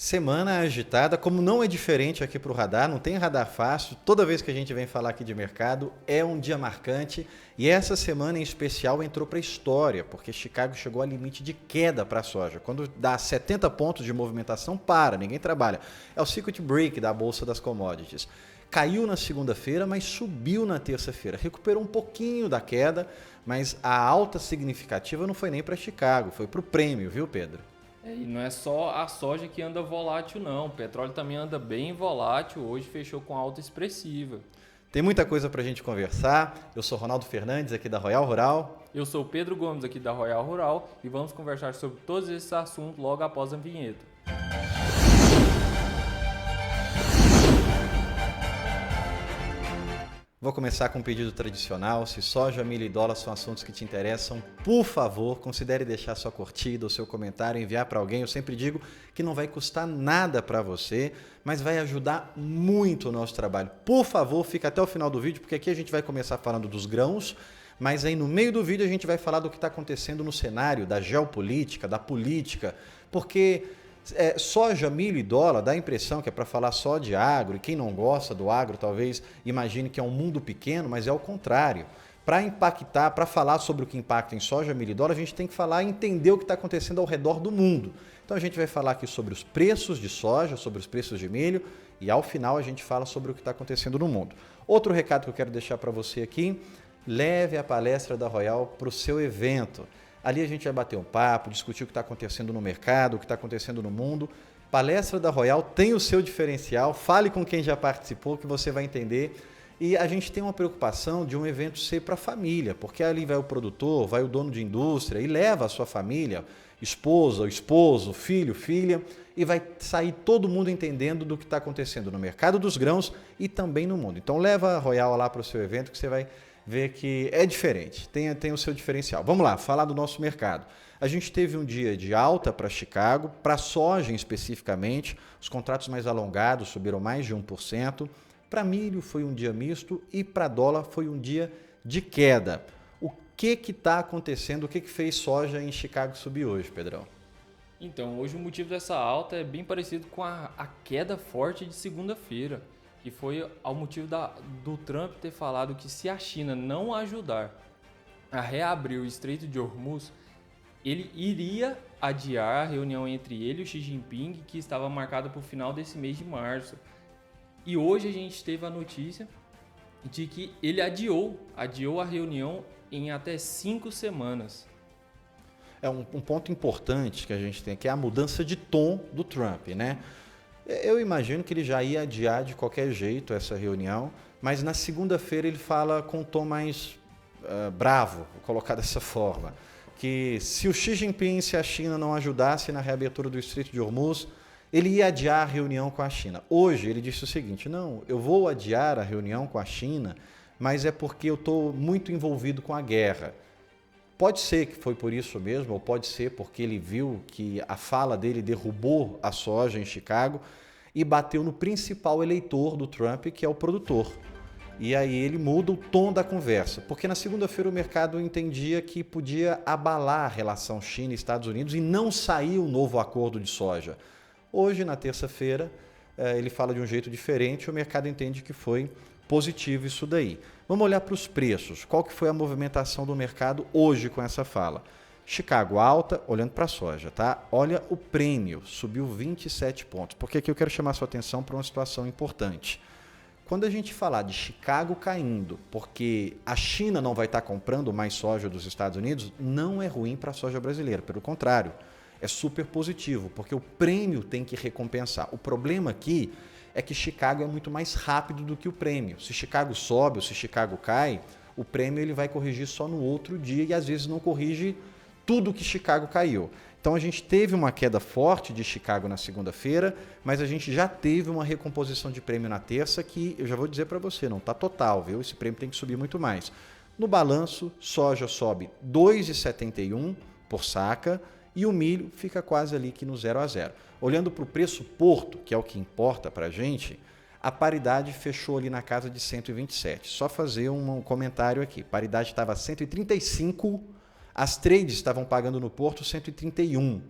Semana agitada, como não é diferente aqui para o Radar, não tem Radar Fácil, toda vez que a gente vem falar aqui de mercado é um dia marcante e essa semana em especial entrou para a história, porque Chicago chegou ao limite de queda para a soja. Quando dá 70 pontos de movimentação, ninguém trabalha. É o circuit break da Bolsa das Commodities. Caiu na segunda-feira, mas subiu na terça-feira. Recuperou um pouquinho da queda, mas a alta significativa não foi nem para Chicago, foi para o prêmio, viu, Pedro? E não é só a soja que anda volátil, não. O petróleo também anda bem volátil. Hoje fechou com alta expressiva. Tem muita coisa para a gente conversar. Eu sou Ronaldo Fernandes, aqui da Royal Rural. Eu sou o Pedro Gomes, aqui da Royal Rural, e vamos conversar sobre todos esses assuntos logo após a vinheta. Vou começar com um pedido tradicional. Se soja, milho e dólar são assuntos que te interessam, por favor, considere deixar sua curtida ou seu comentário, enviar para alguém. Eu sempre digo que não vai custar nada para você, mas vai ajudar muito o nosso trabalho. Por favor, fica até o final do vídeo, porque aqui a gente vai começar falando dos grãos, mas aí no meio do vídeo a gente vai falar do que está acontecendo no cenário, da geopolítica, da política, porque soja, milho e dólar dá a impressão que é para falar só de agro, e quem não gosta do agro talvez imagine que é um mundo pequeno, mas é o contrário. Para impactar, para falar sobre o que impacta em soja, milho e dólar, a gente tem que falar e entender o que está acontecendo ao redor do mundo. Então a gente vai falar aqui sobre os preços de soja, sobre os preços de milho e ao final a gente fala sobre o que está acontecendo no mundo. Outro recado que eu quero deixar para você aqui, leve a palestra da Royal para o seu evento. Ali a gente vai bater um papo, discutir o que está acontecendo no mercado, o que está acontecendo no mundo. Palestra da Royal tem o seu diferencial, fale com quem já participou que você vai entender. E a gente tem uma preocupação de um evento ser para a família, porque ali vai o produtor, vai o dono de indústria e leva a sua família, esposa, esposo, filho, filha, e vai sair todo mundo entendendo do que está acontecendo no mercado dos grãos e também no mundo. Então leva a Royal lá para o seu evento que você vai ver que é diferente, tem o seu diferencial. Vamos lá, falar do nosso mercado. A gente teve um dia de alta para Chicago, para soja especificamente, os contratos mais alongados subiram mais de 1%, para milho foi um dia misto e para dólar foi um dia de queda. O que está acontecendo, o que fez soja em Chicago subir hoje, Pedrão? Então, hoje o motivo dessa alta é bem parecido com a queda forte de segunda-feira, que foi ao motivo do Trump ter falado que se a China não ajudar a reabrir o Estreito de Hormuz, ele iria adiar a reunião entre ele e o Xi Jinping, que estava marcada para o final desse mês de março. E hoje a gente teve a notícia de que ele adiou a reunião em até 5 semanas. É um ponto importante que a gente tem, que é a mudança de tom do Trump, né? Eu imagino que ele já ia adiar de qualquer jeito essa reunião, mas na segunda-feira ele fala com um tom mais bravo, vou colocar dessa forma, que se o Xi Jinping, se a China não ajudasse na reabertura do Estreito de Hormuz, ele ia adiar a reunião com a China. Hoje ele disse o seguinte, não, eu vou adiar a reunião com a China, mas é porque eu estou muito envolvido com a guerra. Pode ser que foi por isso mesmo, ou pode ser porque ele viu que a fala dele derrubou a soja em Chicago e bateu no principal eleitor do Trump, que é o produtor. E aí ele muda o tom da conversa, porque na segunda-feira o mercado entendia que podia abalar a relação China e Estados Unidos e não sair um novo acordo de soja. Hoje, na terça-feira, ele fala de um jeito diferente, o mercado entende que foi positivo isso daí. Vamos olhar para os preços. Qual que foi a movimentação do mercado hoje com essa fala? Chicago alta, olhando para a soja, tá? Olha o prêmio, subiu 27 pontos. Porque aqui eu quero chamar a sua atenção para uma situação importante. Quando a gente falar de Chicago caindo, porque a China não vai estar comprando mais soja dos Estados Unidos, não é ruim para a soja brasileira, pelo contrário, é super positivo, porque o prêmio tem que recompensar. O problema aqui é que Chicago é muito mais rápido do que o prêmio. Se Chicago sobe ou se Chicago cai, o prêmio ele vai corrigir só no outro dia e às vezes não corrige tudo que Chicago caiu. Então a gente teve uma queda forte de Chicago na segunda-feira, mas a gente já teve uma recomposição de prêmio na terça que eu já vou dizer para você, não está total, viu? Esse prêmio tem que subir muito mais. No balanço, soja sobe 2,71 por saca e o milho fica quase ali que no 0 a 0. Olhando para o preço porto, que é o que importa para a gente, a paridade fechou ali na casa de 127. Só fazer um comentário aqui. Paridade estava 135, as trades estavam pagando no porto 131.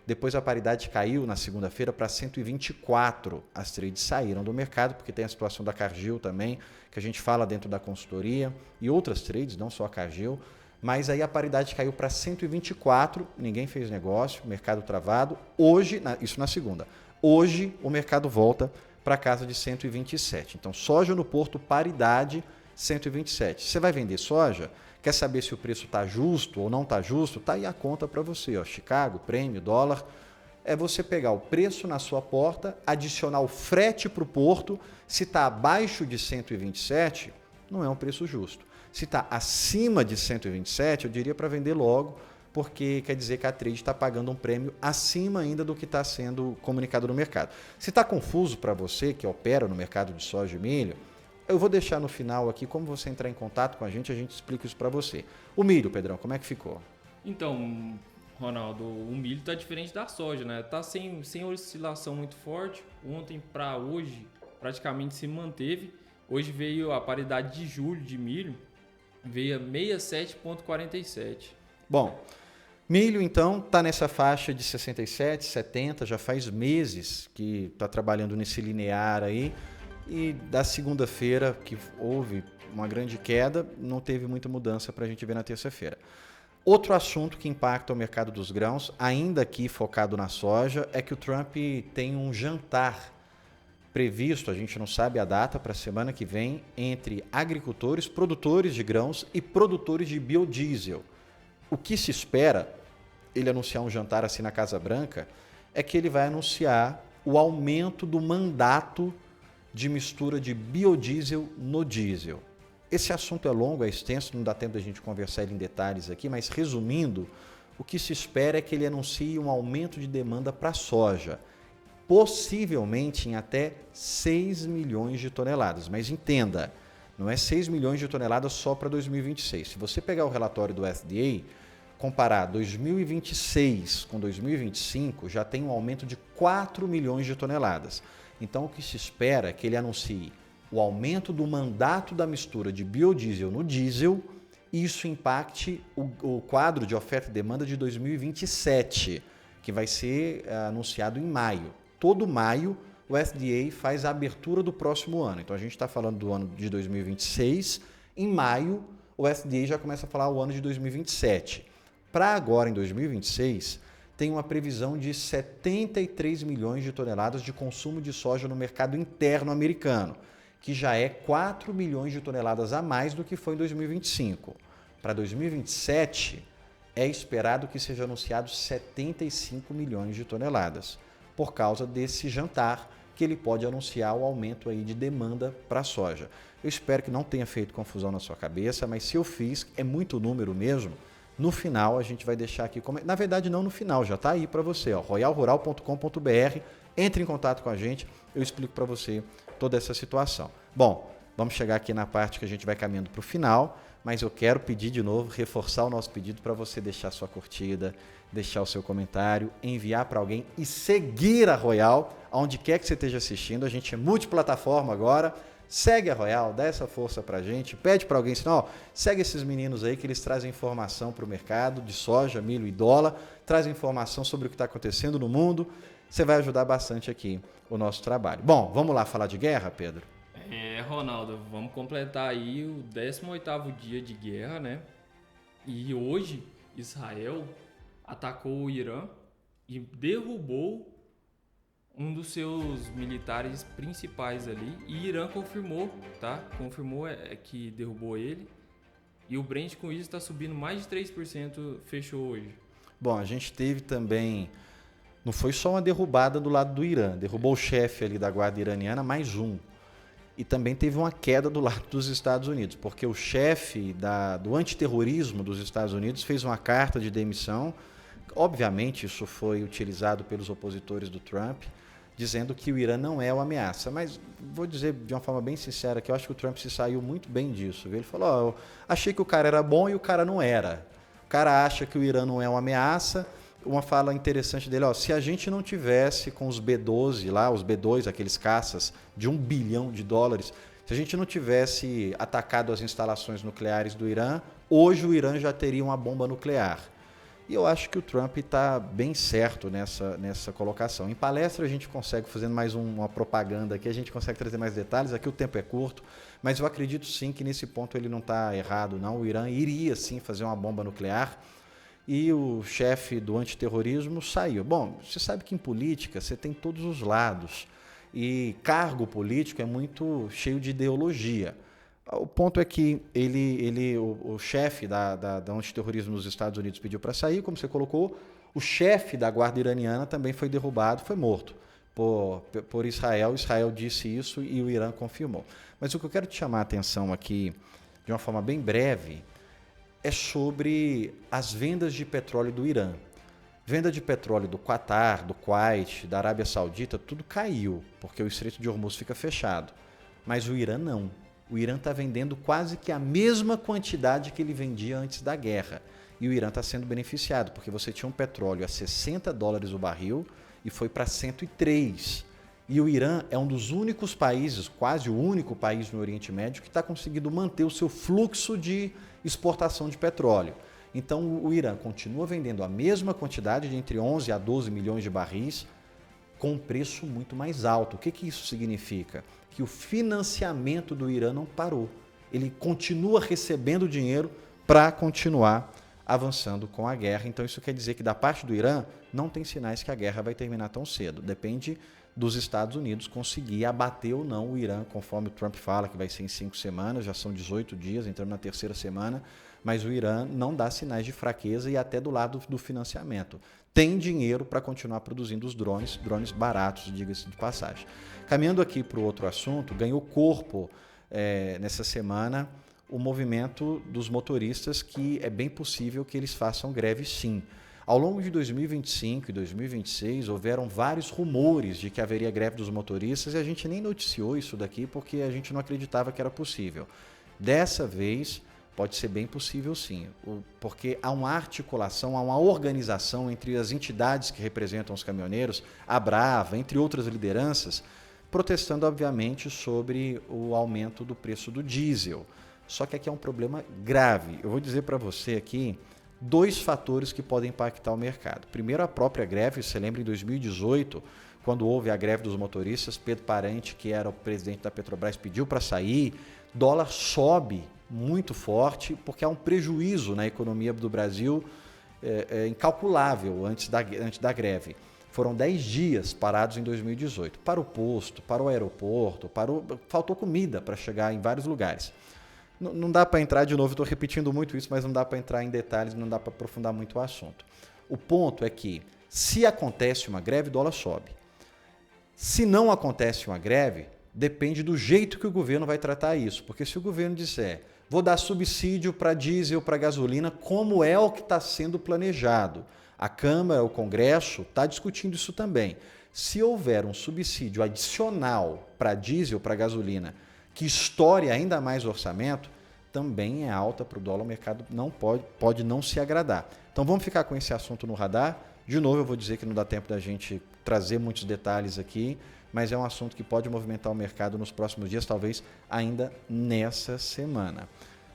Depois a paridade caiu na segunda-feira para 124. As trades saíram do mercado, porque tem a situação da Cargill também, que a gente fala dentro da consultoria, e outras trades, não só a Cargill. Mas aí a paridade caiu para 124, ninguém fez negócio, mercado travado. Hoje, isso na segunda, hoje o mercado volta para casa de 127. Então, soja no porto, paridade 127. Você vai vender soja? Quer saber se o preço está justo ou não está justo? Está aí a conta para você. Ó. Chicago, prêmio, dólar. É você pegar o preço na sua porta, adicionar o frete para o porto. Se está abaixo de 127, não é um preço justo. Se está acima de 127, eu diria para vender logo, porque quer dizer que a trade está pagando um prêmio acima ainda do que está sendo comunicado no mercado. Se está confuso para você que opera no mercado de soja e milho, eu vou deixar no final aqui como você entrar em contato com a gente explica isso para você. O milho, Pedrão, como é que ficou? Então, Ronaldo, o milho está diferente da soja, né? Está sem oscilação muito forte. Ontem para hoje praticamente se manteve. Hoje veio a paridade de julho de milho, veio a 67,47. Bom, milho então está nessa faixa de 67, 70, já faz meses que está trabalhando nesse linear aí. E da segunda-feira, que houve uma grande queda, não teve muita mudança para a gente ver na terça-feira. Outro assunto que impacta o mercado dos grãos, ainda aqui focado na soja, é que o Trump tem um jantar previsto, a gente não sabe a data, para a semana que vem, entre agricultores, produtores de grãos e produtores de biodiesel. O que se espera, ele anunciar um jantar assim na Casa Branca, é que ele vai anunciar o aumento do mandato de mistura de biodiesel no diesel. Esse assunto é longo, é extenso, não dá tempo da gente conversar ele em detalhes aqui, mas resumindo, o que se espera é que ele anuncie um aumento de demanda para a soja, possivelmente em até 6 milhões de toneladas. Mas entenda, não é 6 milhões de toneladas só para 2026. Se você pegar o relatório do FDA, comparar 2026 com 2025, já tem um aumento de 4 milhões de toneladas. Então, o que se espera é que ele anuncie o aumento do mandato da mistura de biodiesel no diesel e isso impacte o quadro de oferta e demanda de 2027, que vai ser anunciado em maio. Todo maio, o FDA faz a abertura do próximo ano. Então, a gente está falando do ano de 2026. Em maio, o FDA já começa a falar o ano de 2027. Para agora, em 2026... tem uma previsão de 73 milhões de toneladas de consumo de soja no mercado interno americano, que já é 4 milhões de toneladas a mais do que foi em 2025. Para 2027, é esperado que seja anunciado 75 milhões de toneladas, por causa desse jantar que ele pode anunciar o aumento aí de demanda para a soja. Eu espero que não tenha feito confusão na sua cabeça, mas se eu fiz, é muito número mesmo. No final, a gente vai deixar aqui... Na verdade, não no final, já está aí para você. royalrural.com.br. Entre em contato com a gente, eu explico para você toda essa situação. Bom, vamos chegar aqui na parte que a gente vai caminhando para o final, mas eu quero pedir de novo, reforçar o nosso pedido para você deixar sua curtida, deixar o seu comentário, enviar para alguém e seguir a Royal, onde quer que você esteja assistindo. A gente é multiplataforma agora. Segue a Royal, dá essa força pra gente, pede para alguém, senão, segue esses meninos aí que eles trazem informação para o mercado de soja, milho e dólar, trazem informação sobre o que está acontecendo no mundo, você vai ajudar bastante aqui o nosso trabalho. Bom, vamos lá falar de guerra, Pedro? Ronaldo, vamos completar aí o 18º dia de guerra, né? E hoje, Israel atacou o Irã e derrubou um dos seus militares principais ali, e Irã confirmou, tá? Confirmou que derrubou ele, e o Brent com isso está subindo mais de 3%, fechou hoje. Bom, a gente teve também, não foi só uma derrubada do lado do Irã, derrubou o chefe ali da guarda iraniana, mais um. E também teve uma queda do lado dos Estados Unidos, porque o chefe do antiterrorismo dos Estados Unidos fez uma carta de demissão. Obviamente, isso foi utilizado pelos opositores do Trump, dizendo que o Irã não é uma ameaça. Mas vou dizer de uma forma bem sincera que eu acho que o Trump se saiu muito bem disso. Ele falou, eu achei que o cara era bom e o cara não era. O cara acha que o Irã não é uma ameaça. Uma fala interessante dele, se a gente não tivesse com os B-12 lá, os B-2, aqueles caças de $1 bilhão, se a gente não tivesse atacado as instalações nucleares do Irã, hoje o Irã já teria uma bomba nuclear. E eu acho que o Trump está bem certo nessa colocação. Em palestra a gente consegue, fazendo mais uma propaganda aqui, a gente consegue trazer mais detalhes. Aqui o tempo é curto, mas eu acredito sim que nesse ponto ele não está errado, não. O Irã iria sim fazer uma bomba nuclear e o chefe do antiterrorismo saiu. Bom, você sabe que em política você tem todos os lados e cargo político é muito cheio de ideologia. O ponto é que o chefe da antiterrorismo nos Estados Unidos pediu para sair, como você colocou, o chefe da guarda iraniana também foi derrubado, foi morto por Israel. Israel disse isso e o Irã confirmou. Mas o que eu quero te chamar a atenção aqui, de uma forma bem breve, é sobre as vendas de petróleo do Irã. Venda de petróleo do Qatar, do Kuwait, da Arábia Saudita, tudo caiu, porque o Estreito de Hormuz fica fechado. Mas o Irã não. O Irã está vendendo quase que a mesma quantidade que ele vendia antes da guerra. E o Irã está sendo beneficiado, porque você tinha um petróleo a $60 o barril e foi para 103. E o Irã é um dos únicos países, quase o único país no Oriente Médio, que está conseguindo manter o seu fluxo de exportação de petróleo. Então o Irã continua vendendo a mesma quantidade, de entre 11 a 12 milhões de barris, com um preço muito mais alto. O que isso significa? Que o financiamento do Irã não parou. Ele continua recebendo dinheiro para continuar avançando com a guerra. Então isso quer dizer que da parte do Irã não tem sinais que a guerra vai terminar tão cedo. Depende dos Estados Unidos conseguir abater ou não o Irã, conforme o Trump fala que vai ser em 5 semanas, já são 18 dias, entrando na 3ª semana, mas o Irã não dá sinais de fraqueza e até do lado do financiamento. Tem dinheiro para continuar produzindo os drones baratos, diga-se de passagem. Caminhando aqui para o outro assunto, ganhou corpo nessa semana o movimento dos motoristas, que é bem possível que eles façam greve sim. Ao longo de 2025 e 2026, houveram vários rumores de que haveria greve dos motoristas e a gente nem noticiou isso daqui porque a gente não acreditava que era possível. Dessa vez, pode ser bem possível sim, porque há uma articulação, há uma organização entre as entidades que representam os caminhoneiros, a Brava, entre outras lideranças, protestando, obviamente, sobre o aumento do preço do diesel. Só que aqui é um problema grave. Eu vou dizer para você aqui 2 fatores que podem impactar o mercado. Primeiro, a própria greve. Você lembra em 2018, quando houve a greve dos motoristas, Pedro Parente, que era o presidente da Petrobras, pediu para sair, dólar sobe muito forte, porque há um prejuízo na economia do Brasil incalculável antes da greve. Foram 10 dias parados em 2018, para o posto, para o aeroporto, faltou comida para chegar em vários lugares. Não dá para entrar, de novo, estou repetindo muito isso, mas não dá para entrar em detalhes, não dá para aprofundar muito o assunto. O ponto é que, se acontece uma greve, o dólar sobe. Se não acontece uma greve, depende do jeito que o governo vai tratar isso. Porque se o governo disser, vou dar subsídio para diesel, para gasolina, como é o que está sendo planejado, a Câmara, o Congresso, está discutindo isso também. Se houver um subsídio adicional para diesel, para gasolina, que estoure ainda mais o orçamento, também é alta para o dólar, o mercado não pode não se agradar. Então vamos ficar com esse assunto no radar. De novo, eu vou dizer que não dá tempo da gente trazer muitos detalhes aqui, mas é um assunto que pode movimentar o mercado nos próximos dias, talvez ainda nessa semana.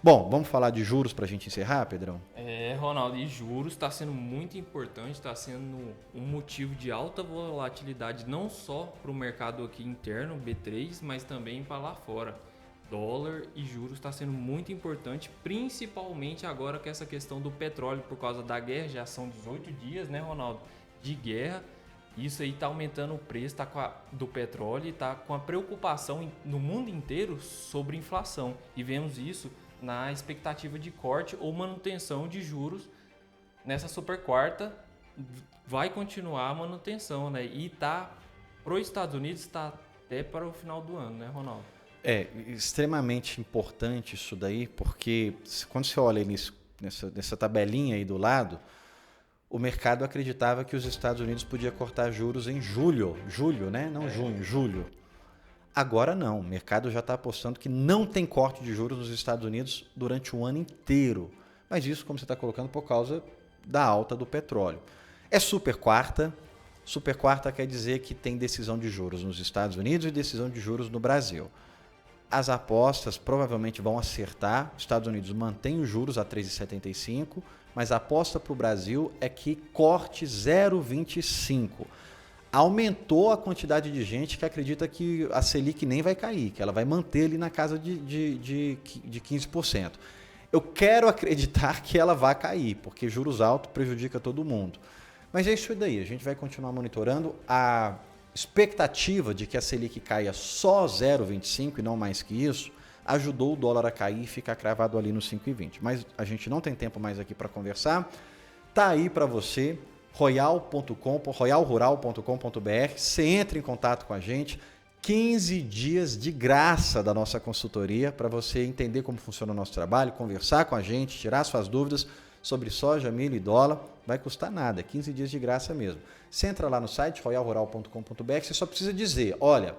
Bom, vamos falar de juros para a gente encerrar, Pedrão? Ronaldo, e juros está sendo muito importante, está sendo um motivo de alta volatilidade, não só para o mercado aqui interno, B3, mas também para lá fora. Dólar e juros está sendo muito importante, principalmente agora com essa questão do petróleo, por causa da guerra, já são 18 dias, né, Ronaldo, de guerra. Isso aí está aumentando o preço do petróleo e está com a preocupação no mundo inteiro sobre inflação. E vemos isso na expectativa de corte ou manutenção de juros nessa super quarta. Vai continuar a manutenção, né? E para os Estados Unidos está até para o final do ano, né, Ronaldo? É extremamente importante isso daí, porque quando você olha nessa tabelinha aí do lado, o mercado acreditava que os Estados Unidos podia cortar juros em julho, né? Não junho, julho. Agora não, o mercado já está apostando que não tem corte de juros nos Estados Unidos durante o ano inteiro. Mas isso, como você está colocando, por causa da alta do petróleo. É super quarta. Super quarta quer dizer que tem decisão de juros nos Estados Unidos e decisão de juros no Brasil. As apostas provavelmente vão acertar. Os Estados Unidos mantém os juros a 3,75, mas a aposta para o Brasil é que corte 0,25. Aumentou a quantidade de gente que acredita que a Selic nem vai cair, que ela vai manter ali na casa de 15%. Eu quero acreditar que ela vai cair, porque juros altos prejudica todo mundo. Mas é isso daí, a gente vai continuar monitorando. A expectativa de que a Selic caia só 0,25 e não mais que isso, ajudou o dólar a cair e ficar cravado ali no 5,20. Mas a gente não tem tempo mais aqui para conversar. Tá aí para você, royalrural.com.br. Você entra em contato com a gente. 15 dias de graça da nossa consultoria para você entender como funciona o nosso trabalho, conversar com a gente, tirar suas dúvidas sobre soja, milho e dólar. Vai custar nada, 15 dias de graça mesmo. Você entra lá no site royalrural.com.br, você só precisa dizer, olha,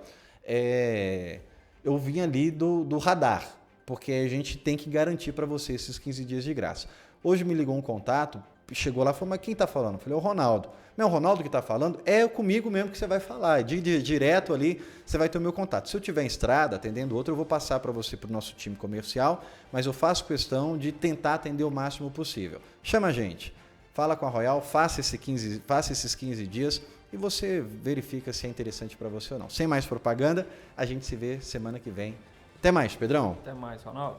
eu vim ali do radar, porque a gente tem que garantir para você esses 15 dias de graça. Hoje me ligou um contato, chegou lá e falou, mas quem está falando? Eu falei, é o Ronaldo. Não, o Ronaldo que está falando é comigo mesmo que você vai falar. Direto ali, você vai ter o meu contato. Se eu tiver em estrada, atendendo outro, eu vou passar para você, para o nosso time comercial, mas eu faço questão de tentar atender o máximo possível. Chama a gente, fala com a Royal, faça esses 15 dias e você verifica se é interessante para você ou não. Sem mais propaganda, a gente se vê semana que vem. Até mais, Pedrão. Até mais, Ronaldo.